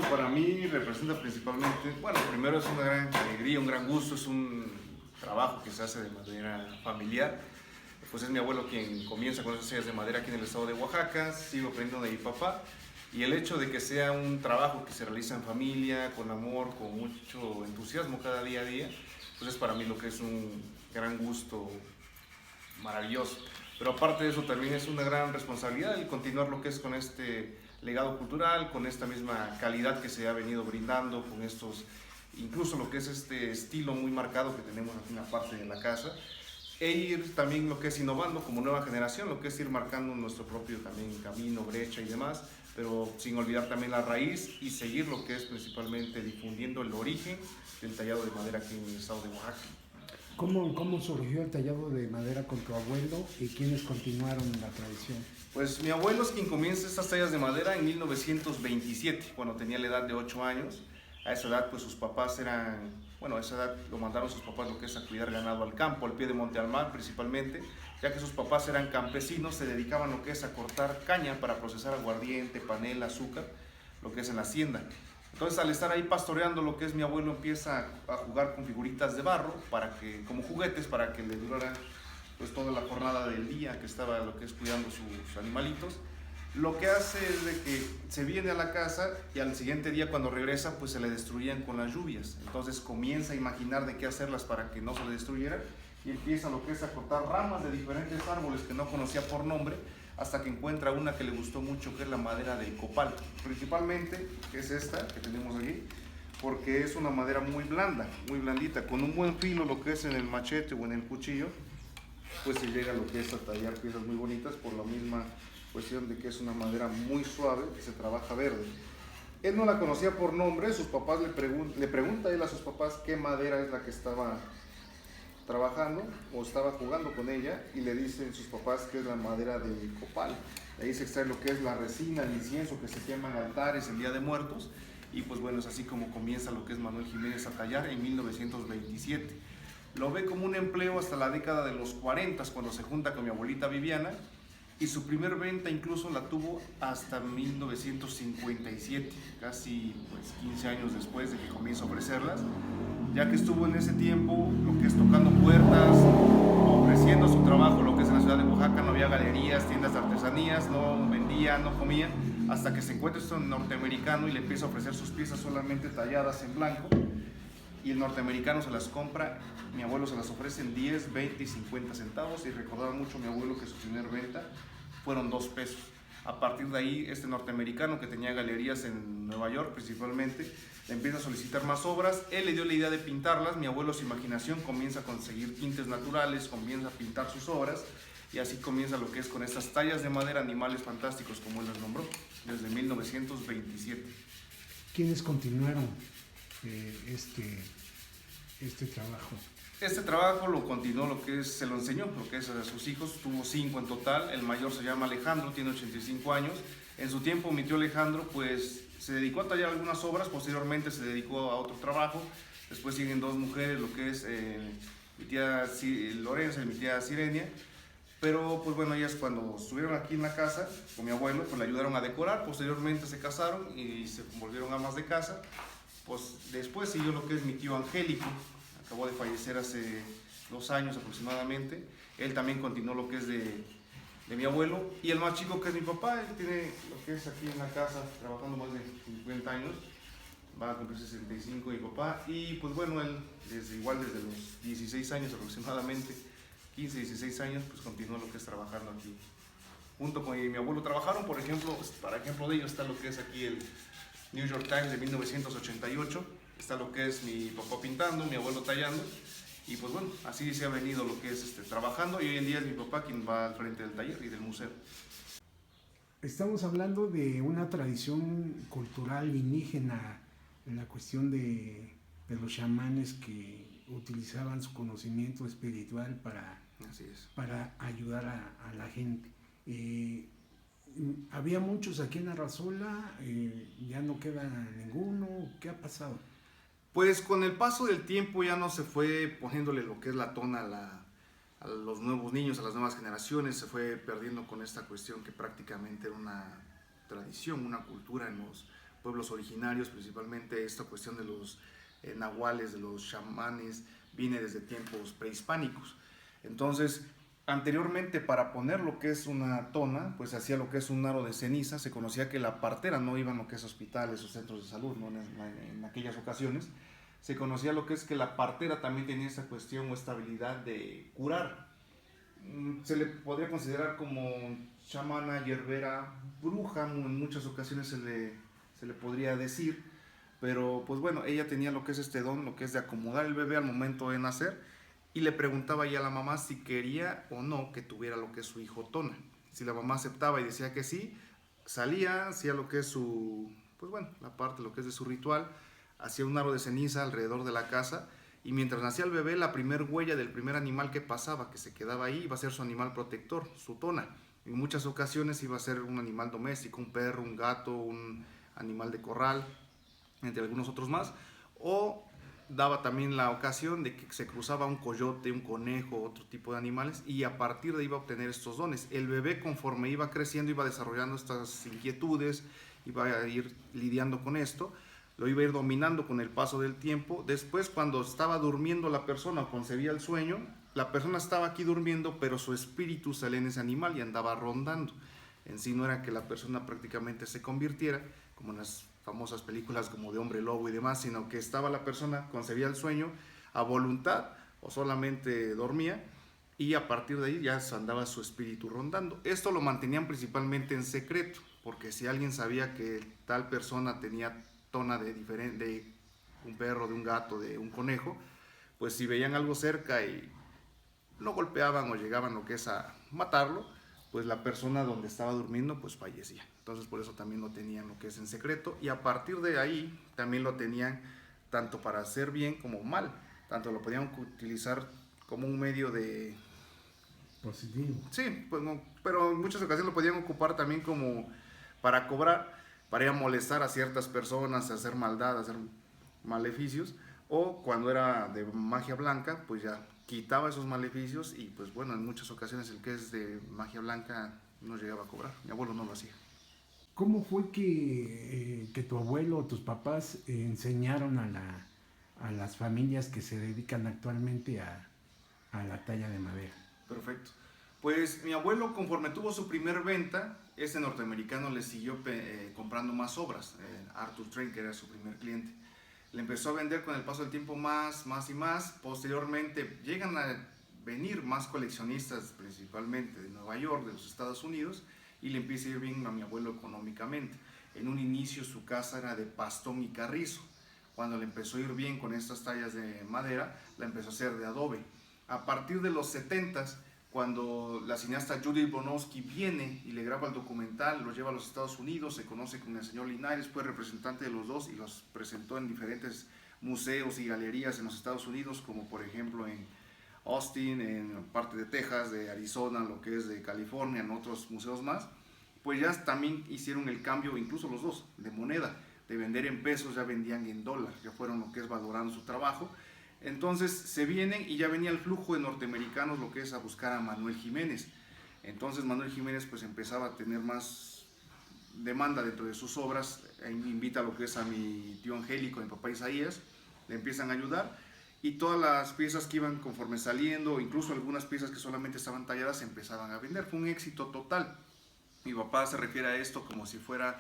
para mí representa principalmente, bueno, primero es una gran alegría, un gran gusto, es un trabajo que se hace de manera familiar. Pues es mi abuelo quien comienza con esas sillas de madera aquí en el estado de Oaxaca, sigo aprendiendo de mi papá. Y el hecho de que sea un trabajo que se realiza en familia, con amor, con mucho entusiasmo cada día a día, pues es para mí lo que es un gran gusto maravilloso. Pero aparte de eso también es una gran responsabilidad el continuar lo que es con este legado cultural, con esta misma calidad que se ha venido brindando, con estos, incluso lo que es este estilo muy marcado que tenemos aquí en la parte de la casa, e ir también lo que es innovando como nueva generación, lo que es ir marcando nuestro propio también camino, brecha y demás, pero sin olvidar también la raíz y seguir lo que es principalmente difundiendo el origen del tallado de madera aquí en el estado de Oaxaca. ¿Cómo surgió el tallado de madera con tu abuelo y quiénes continuaron la tradición? Pues mi abuelo es quien comienza estas tallas de madera en 1927, cuando tenía la edad de 8 años. A esa edad pues sus papás eran, bueno, a esa edad lo mandaron sus papás lo que es a cuidar ganado al campo, al pie de Monte Almar principalmente, ya que sus papás eran campesinos, se dedicaban lo que es a cortar caña para procesar aguardiente, panela, azúcar, lo que es en la hacienda. Entonces al estar ahí pastoreando lo que es mi abuelo empieza a jugar con figuritas de barro para que, como juguetes para que le duraran pues toda la jornada del día que estaba lo que es cuidando sus animalitos. Lo que hace es de que se viene a la casa y al siguiente día cuando regresa pues se le destruían con las lluvias. Entonces comienza a imaginar de qué hacerlas para que no se le destruyeran y empieza lo que es a cortar ramas de diferentes árboles que no conocía por nombre hasta que encuentra una que le gustó mucho, que es la madera de copal. Principalmente, que es esta que tenemos aquí, porque es una madera muy blanda, muy blandita, con un buen filo lo que es en el machete o en el cuchillo, pues se llega a lo que es a tallar piezas muy bonitas por la misma cuestión de que es una madera muy suave que se trabaja verde. Él no la conocía por nombre, sus papás le pregunta a él a sus papás qué madera es la que estaba trabajando o estaba jugando con ella y le dicen sus papás que es la madera de copal. De ahí se extrae lo que es la resina, el incienso que se quema en altares el Día de Muertos y pues bueno, es así como comienza lo que es Manuel Jiménez a tallar en 1927. Lo ve como un empleo hasta la década de los 40 cuando se junta con mi abuelita Viviana y su primer venta incluso la tuvo hasta 1957, casi pues 15 años después de que comienza a ofrecerlas, ya que estuvo en ese tiempo lo que es tocando puertas, ofreciendo su trabajo, lo que es en la ciudad de Oaxaca, no había galerías, tiendas de artesanías, no vendía, no comía, hasta que se encuentra esto en norteamericano y le empieza a ofrecer sus piezas solamente talladas en blanco y el norteamericano se las compra, mi abuelo se las ofrece en 10, 20 y 50 centavos y recordaba mucho a mi abuelo que su primer venta fueron 2 pesos. A partir de ahí, este norteamericano que tenía galerías en Nueva York principalmente, le empieza a solicitar más obras, él le dio la idea de pintarlas, mi abuelo su imaginación comienza a conseguir tintes naturales, comienza a pintar sus obras y así comienza lo que es con estas tallas de madera, animales fantásticos como él las nombró, desde 1927. ¿Quiénes continuaron este trabajo? Este trabajo lo continuó, lo que es, se lo enseñó, lo que es a sus hijos, tuvo 5 en total, el mayor se llama Alejandro, tiene 85 años, en su tiempo mi tío Alejandro pues se dedicó a tallar algunas obras, posteriormente se dedicó a otro trabajo, después siguen 2 mujeres, lo que es mi tía Lorenza y mi tía Sirenia, pero pues bueno, ellas cuando estuvieron aquí en la casa con mi abuelo pues le ayudaron a decorar, posteriormente se casaron y se volvieron amas de casa, pues después siguió lo que es mi tío Angélico, acabó de fallecer hace 2 años aproximadamente. Él también continuó lo que es de mi abuelo. Y el más chico que es mi papá, él tiene lo que es aquí en la casa, trabajando más de 50 años. Va a cumplir 65 mi papá. Y pues bueno, él igual desde los 16 años aproximadamente, 15, 16 años, pues continuó lo que es trabajando aquí. Junto con mi abuelo trabajaron, por ejemplo, para ejemplo de ellos está lo que es aquí el New York Times de 1988. Está lo que es mi papá pintando, mi abuelo tallando y pues bueno, así se ha venido lo que es trabajando y hoy en día es mi papá quien va al frente del taller y del museo. Estamos hablando de una tradición cultural indígena en la cuestión de los chamanes que utilizaban su conocimiento espiritual para ayudar a la gente. Había muchos aquí en Arrazola, ya no queda ninguno. ¿Qué ha pasado? Pues con el paso del tiempo ya no se fue poniéndole lo que es la tona a los nuevos niños, a las nuevas generaciones, se fue perdiendo con esta cuestión que prácticamente era una tradición, una cultura en los pueblos originarios, principalmente esta cuestión de los nahuales, de los chamanes, viene desde tiempos prehispánicos. Entonces, anteriormente, para poner lo que es una tona, pues hacía lo que es un aro de ceniza. Se conocía que la partera no iba a lo que es hospitales o centros de salud, ¿no? En aquellas ocasiones. Se conocía lo que es que la partera también tenía esa cuestión o esta habilidad de curar. Se le podría considerar como chamana, hierbera, bruja, en muchas ocasiones se le podría decir, pero pues bueno, ella tenía lo que es este don, lo que es de acomodar el bebé al momento de nacer, y le preguntaba ya a la mamá si quería o no que tuviera lo que es su hijo Tona. Si la mamá aceptaba y decía que sí, salía, hacía lo que es su, pues bueno, la parte, lo que es de su ritual, hacía un aro de ceniza alrededor de la casa, y mientras nacía el bebé, la primer huella del primer animal que pasaba, que se quedaba ahí, iba a ser su animal protector, su Tona. En muchas ocasiones iba a ser un animal doméstico, un perro, un gato, un animal de corral, entre algunos otros más, o daba también la ocasión de que se cruzaba un coyote, un conejo, otro tipo de animales, y a partir de ahí iba a obtener estos dones. El bebé, conforme iba creciendo, iba desarrollando estas inquietudes, iba a ir lidiando con esto, lo iba a ir dominando con el paso del tiempo. Después, cuando estaba durmiendo la persona o concebía el sueño, la persona estaba aquí durmiendo, pero su espíritu salía en ese animal y andaba rondando. En sí no era que la persona prácticamente se convirtiera, como en las famosas películas como de Hombre Lobo y demás, sino que estaba la persona, concebía el sueño a voluntad o solamente dormía, y a partir de ahí ya andaba su espíritu rondando. Esto lo mantenían principalmente en secreto, porque si alguien sabía que tal persona tenía tona de un perro, de un gato, de un conejo, pues si veían algo cerca y lo golpeaban o llegaban lo que es a matarlo, pues la persona donde estaba durmiendo pues fallecía. Entonces por eso también lo tenían lo que es en secreto, y a partir de ahí también lo tenían tanto para hacer bien como mal, tanto lo podían utilizar como un medio de positivo. Sí, pues no, pero en muchas ocasiones lo podían ocupar también como para cobrar, para ir a molestar a ciertas personas, a hacer maldad, a hacer maleficios, o cuando era de magia blanca, pues ya quitaba esos maleficios, y pues bueno, en muchas ocasiones el que es de magia blanca no llegaba a cobrar. Mi abuelo no lo hacía. ¿Cómo fue que tu abuelo o tus papás enseñaron a las familias que se dedican actualmente a la talla de madera? Perfecto. Pues mi abuelo, conforme tuvo su primer venta, este norteamericano le siguió comprando más obras. Arthur Train, que era su primer cliente, le empezó a vender con el paso del tiempo más y más. Posteriormente llegan a venir más coleccionistas, principalmente de Nueva York, de los Estados Unidos, y le empieza a ir bien a mi abuelo económicamente. En un inicio su casa era de pastón y carrizo. Cuando le empezó a ir bien con estas tallas de madera, la empezó a hacer de adobe. A partir de los 70s, cuando la cineasta Judith Bronowski viene y le graba el documental, lo lleva a los Estados Unidos, se conoce con el señor Linares, fue representante de los dos y los presentó en diferentes museos y galerías en los Estados Unidos, como por ejemplo en Austin, en parte de Texas, de Arizona, lo que es de California, en otros museos más. Pues ya también hicieron el cambio, incluso los dos, de moneda, de vender en pesos, ya vendían en dólar, ya fueron lo que es valorando su trabajo. Entonces se vienen y ya venía el flujo de norteamericanos, lo que es a buscar a Manuel Jiménez. Entonces Manuel Jiménez pues empezaba a tener más demanda dentro de sus obras, invita a lo que es a mi tío Angélico, a mi papá Isaías, le empiezan a ayudar, y todas las piezas que iban conforme saliendo, incluso algunas piezas que solamente estaban talladas, se empezaban a vender. Fue un éxito total. Mi papá se refiere a esto como si fuera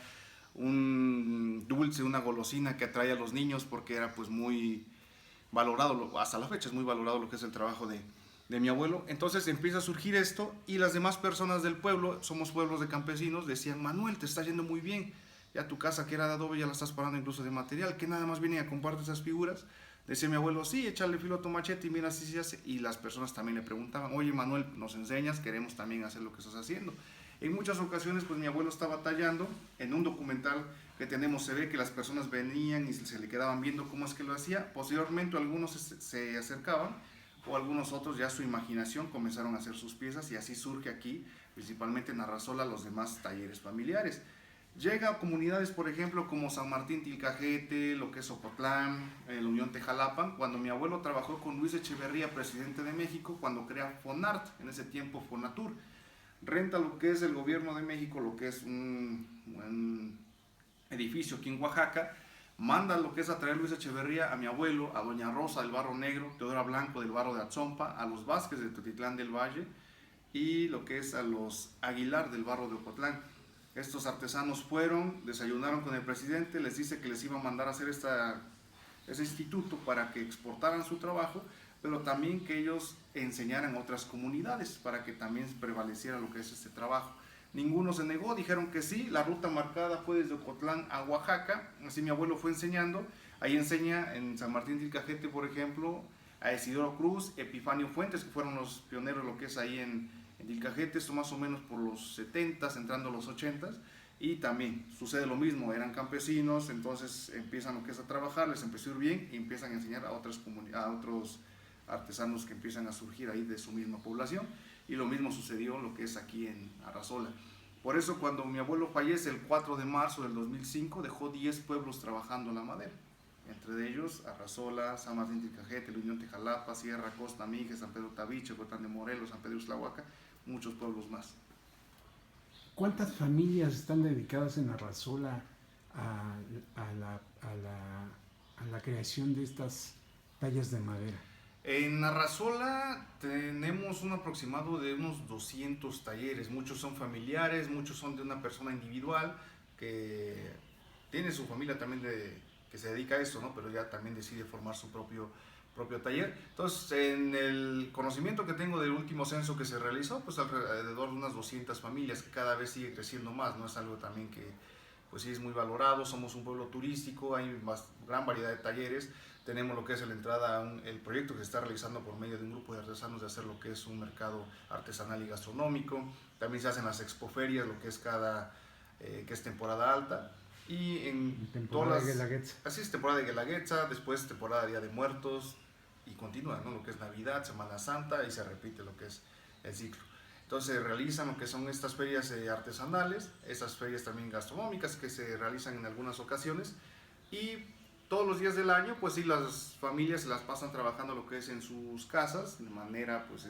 un dulce, una golosina que atrae a los niños, porque era pues muy valorado, hasta la fecha es muy valorado lo que es el trabajo de mi abuelo. Entonces empieza a surgir esto, y las demás personas del pueblo, somos pueblos de campesinos, decían: Manuel, te está yendo muy bien, ya tu casa que era de adobe ya la estás pagando incluso de material, que nada más vienen a comprarte esas figuras. Decía mi abuelo: sí, échale filo a tu machete y mira si se hace. Y las personas también le preguntaban: oye Manuel, nos enseñas, queremos también hacer lo que estás haciendo. En muchas ocasiones pues mi abuelo estaba tallando. En un documental que tenemos se ve que las personas venían y se le quedaban viendo cómo es que lo hacía. Posteriormente algunos se acercaban, o algunos otros ya su imaginación comenzaron a hacer sus piezas, y así surge aquí, principalmente en Arrasola, los demás talleres familiares. Llega a comunidades, por ejemplo, como San Martín Tilcajete, lo que es Ocotlán, la Unión Tejalapan, cuando mi abuelo trabajó con Luis Echeverría, presidente de México, cuando crea Fonart, en ese tiempo Fonatur. Renta lo que es el gobierno de México, lo que es un edificio aquí en Oaxaca, manda lo que es a traer Luis Echeverría a mi abuelo, a doña Rosa del Barro Negro, Teodora Blanco del Barro de Atzompa, a los Vázquez de Tutitlán del Valle y lo que es a los Aguilar del Barro de Ocotlán. Estos artesanos fueron, desayunaron con el presidente, les dice que les iba a mandar a hacer ese instituto para que exportaran su trabajo, pero también que ellos enseñaran a otras comunidades para que también prevaleciera lo que es este trabajo. Ninguno se negó, dijeron que sí. La ruta marcada fue desde Ocotlán a Oaxaca, así mi abuelo fue enseñando. Ahí enseña en San Martín Tilcajete, por ejemplo, a Isidoro Cruz, Epifanio Fuentes, que fueron los pioneros lo que es ahí en Tilcajete, esto más o menos por los 70s, entrando a los 80s. Y también sucede lo mismo, eran campesinos, entonces empiezan lo que es a trabajar, les empezó a ir bien y empiezan a enseñar a otros artesanos que empiezan a surgir ahí de su misma población. Y lo mismo sucedió lo que es aquí en Arrazola. Por eso cuando mi abuelo fallece el 4 de marzo del 2005, dejó 10 pueblos trabajando la madera. Entre ellos Arrazola, San Martín Tilcajete, La Unión Tejalapa, Sierra, Costa, Mije, San Pedro Tabiche, Huetán de Morelos, San Pedro Islahuaca, muchos pueblos más. ¿Cuántas familias están dedicadas en Arrazola a la creación de estas tallas de madera? En Arrazola tenemos un aproximado de unos 200 talleres, muchos son familiares, muchos son de una persona individual que tiene su familia también que se dedica a esto, ¿no? Pero ya también decide formar su propio taller. Entonces, en el conocimiento que tengo del último censo que se realizó, pues alrededor de unas 200 familias, que cada vez sigue creciendo más, ¿no? Es algo también que pues sí es muy valorado, somos un pueblo turístico, hay gran variedad de talleres, tenemos lo que es la entrada el proyecto que se está realizando por medio de un grupo de artesanos de hacer lo que es un mercado artesanal y gastronómico, también se hacen las expoferias, lo que es que es temporada alta, y en temporada de Guelaguetza. Así es, temporada de Guelaguetza, después temporada de Día de Muertos, y continúa, ¿no? Lo que es Navidad, Semana Santa, y se repite lo que es el ciclo. Entonces se realizan lo que son estas ferias artesanales, estas ferias también gastronómicas que se realizan en algunas ocasiones, y todos los días del año pues sí las familias se las pasan trabajando lo que es en sus casas de manera pues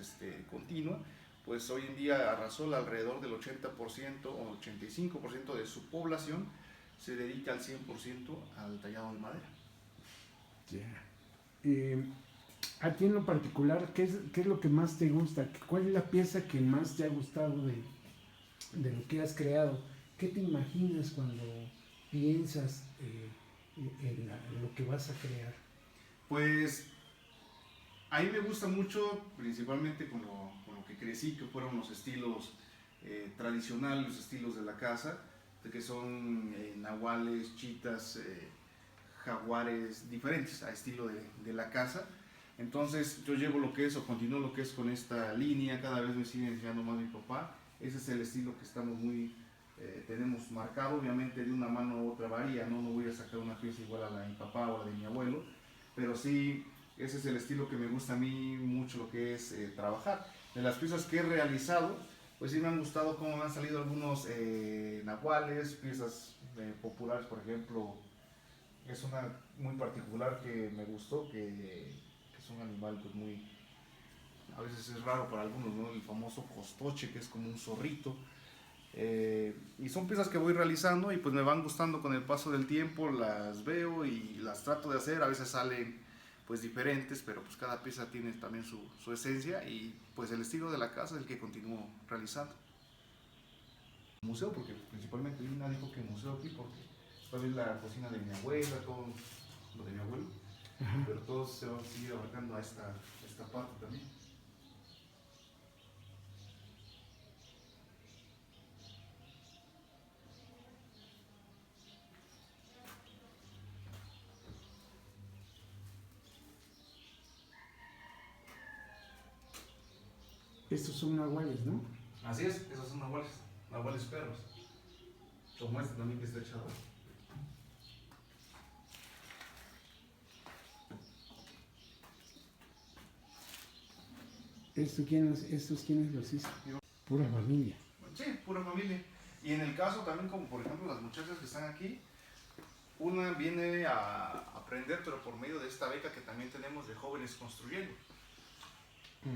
continua. Pues hoy en día Arrazola alrededor del 80% o 85% de su población se dedica al 100% al tallado de madera. Yeah. A ti en lo particular, ¿qué es lo que más te gusta? ¿Cuál es la pieza que más te ha gustado de lo que has creado? ¿Qué te imaginas cuando piensas en lo que vas a crear? Pues a mí me gusta mucho, principalmente con lo que crecí, que fueron los estilos tradicionales, los estilos de la casa, que son nahuales, chitas, jaguares, diferentes a estilo de la casa. Entonces yo llevo lo que es, o continúo lo que es con esta línea, cada vez me sigue enseñando más mi papá. Ese es el estilo que estamos tenemos marcado, obviamente de una mano u otra varía, ¿no? No voy a sacar una pieza igual a la de mi papá o a la de mi abuelo, pero sí, ese es el estilo que me gusta a mí mucho lo que es trabajar. De las piezas que he realizado, pues sí me han gustado cómo me han salido algunos nahuales, piezas populares, por ejemplo, es una muy particular que me gustó, que es un animal pues muy, a veces es raro para algunos, ¿no? El famoso costoche, que es como un zorrito. Y son piezas que voy realizando y pues me van gustando con el paso del tiempo, las veo y las trato de hacer, a veces salen pues diferentes, pero pues cada pieza tiene también su esencia y pues el estilo de la casa es el que continúo realizando. Museo, porque principalmente nadie dijo que museo aquí, porque después es la cocina de mi abuela, todo lo de mi abuelo. Ajá. Pero todos se van a seguir abarcando a esta parte también. Estos son nahuales, ¿no? Así es, esos son nahuales perros. Como este también que está echado. ¿Estos quiénes los hizo? Pura familia. Sí, pura familia. Y en el caso también, como por ejemplo las muchachas que están aquí, una viene a aprender, pero por medio de esta beca que también tenemos de Jóvenes Construyendo.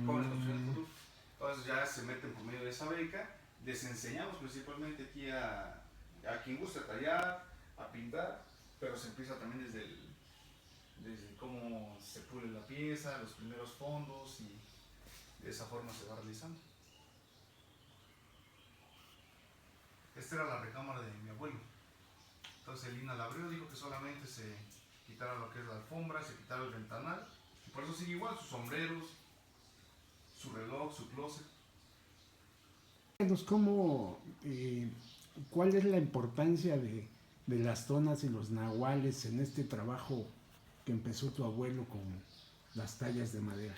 Jóvenes Construyendo el Futuro. Entonces ya se meten por medio de esa beca. Les enseñamos principalmente aquí a quien gusta tallar, a pintar, pero se empieza también desde cómo se pule la pieza, los primeros fondos, y de esa forma se va realizando. Esta era la recámara de mi abuelo. Entonces el INA la abrió, dijo que solamente se quitara lo que es la alfombra, se quitara el ventanal, y por eso sigue igual, sus sombreros, su reloj, su closet. ¿Cuál es la importancia de las tonas y los nahuales en este trabajo que empezó tu abuelo con las tallas de madera?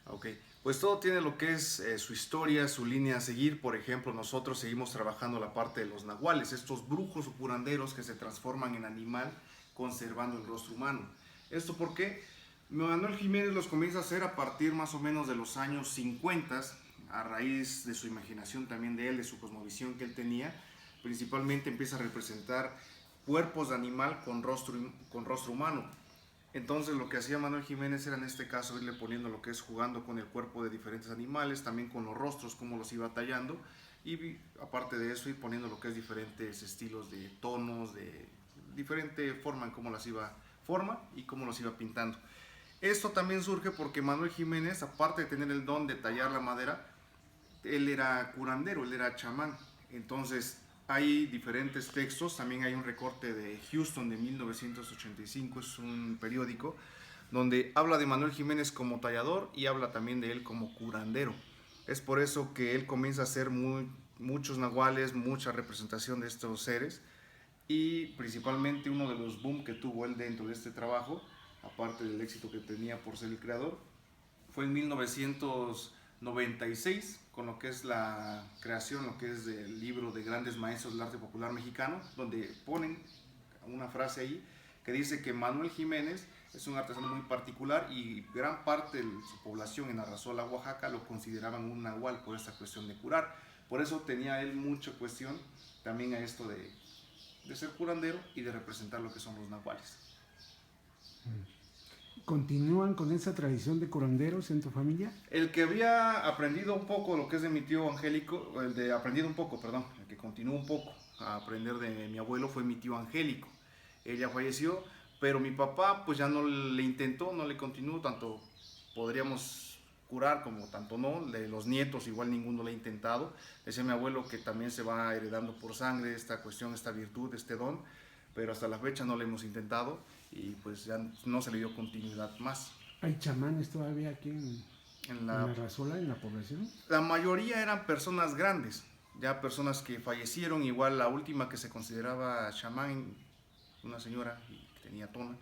Ok, pues todo tiene lo que es su historia, su línea a seguir. Por ejemplo, nosotros seguimos trabajando la parte de los nahuales, estos brujos o curanderos que se transforman en animal conservando el rostro humano. ¿Esto por qué? Manuel Jiménez los comienza a hacer a partir más o menos de los años 50, a raíz de su imaginación también de él, de su cosmovisión que él tenía. Principalmente empieza a representar cuerpos de animal con rostro humano. Entonces lo que hacía Manuel Jiménez era en este caso irle poniendo lo que es jugando con el cuerpo de diferentes animales, también con los rostros, cómo los iba tallando, y aparte de eso ir poniendo lo que es diferentes estilos de tonos, de diferente forma en cómo los iba pintando. Esto también surge porque Manuel Jiménez, aparte de tener el don de tallar la madera, él era curandero, él era chamán. Entonces hay diferentes textos, también hay un recorte de Houston de 1985, es un periódico, donde habla de Manuel Jiménez como tallador y habla también de él como curandero. Es por eso que él comienza a hacer muchos nahuales, mucha representación de estos seres, y principalmente uno de los boom que tuvo él dentro de este trabajo, aparte del éxito que tenía por ser el creador, fue en 1996, con lo que es la creación, lo que es del libro de grandes maestros del arte popular mexicano, donde ponen una frase ahí que dice que Manuel Jiménez es un artesano muy particular y gran parte de su población en Arrazola, Oaxaca, lo consideraban un nahual por esta cuestión de curar. Por eso tenía él mucha cuestión también a esto de ser curandero y de representar lo que son los nahuales. ¿Continúan con esa tradición de curanderos en tu familia? El que había aprendido un poco lo que es de mi tío Angélico, el que continuó un poco a aprender de mi abuelo fue mi tío Angélico. Ella falleció, pero mi papá pues ya no le intentó, no le continuó, tanto podríamos curar como tanto no, de los nietos igual ninguno le ha intentado. Decía mi abuelo que también se va heredando por sangre esta cuestión, esta virtud, este don, pero hasta la fecha no lo hemos intentado y pues ya no se le dio continuidad más. ¿Hay chamanes todavía aquí en Arrazola, en la población? La mayoría eran personas grandes, ya personas que fallecieron. Igual la última que se consideraba chamán, una señora que tenía tona,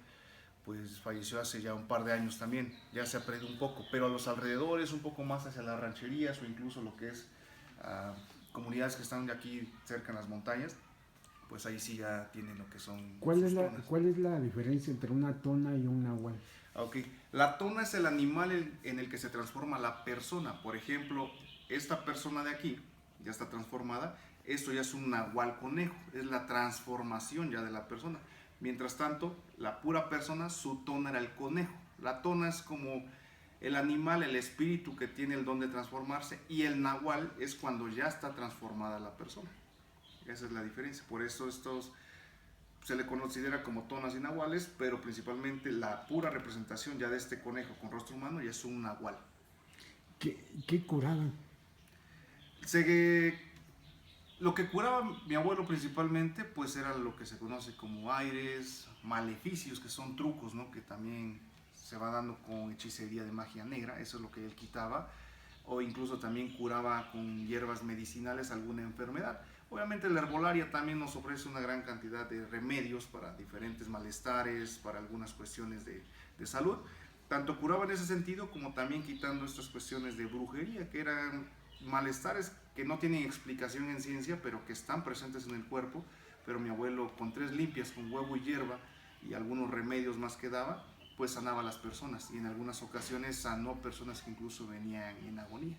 pues falleció hace ya un par de años también. Ya se ha perdido un poco, pero a los alrededores, un poco más hacia las rancherías o incluso lo que es comunidades que están de aquí cerca en las montañas, pues ahí sí ya tienen lo que son. ¿Cuál es la diferencia entre una tona y un nahual? Okay. La tona es el animal en el que se transforma la persona. Por ejemplo, esta persona de aquí ya está transformada. Esto ya es un nahual conejo, es la transformación ya de la persona. Mientras tanto, la pura persona, su tona era el conejo. La tona es como el animal, el espíritu que tiene el don de transformarse, y el nahual es cuando ya está transformada la persona. Esa es la diferencia. Por eso estos se le considera como tonas y nahuales, pero principalmente la pura representación ya de este conejo con rostro humano ya es un nahual. ¿Qué curaban? Lo que curaba mi abuelo principalmente pues era lo que se conoce como aires, maleficios, que son trucos, ¿no? Que también se va dando con hechicería de magia negra. Eso es lo que él quitaba, o incluso también curaba con hierbas medicinales alguna enfermedad. Obviamente la herbolaria también nos ofrece una gran cantidad de remedios para diferentes malestares, para algunas cuestiones de salud. Tanto curaba en ese sentido como también quitando estas cuestiones de brujería, que eran malestares que no tienen explicación en ciencia, pero que están presentes en el cuerpo. Pero mi abuelo, con 3 limpias, con huevo y hierba y algunos remedios más que daba, pues sanaba a las personas, y en algunas ocasiones sanó personas que incluso venían en agonía.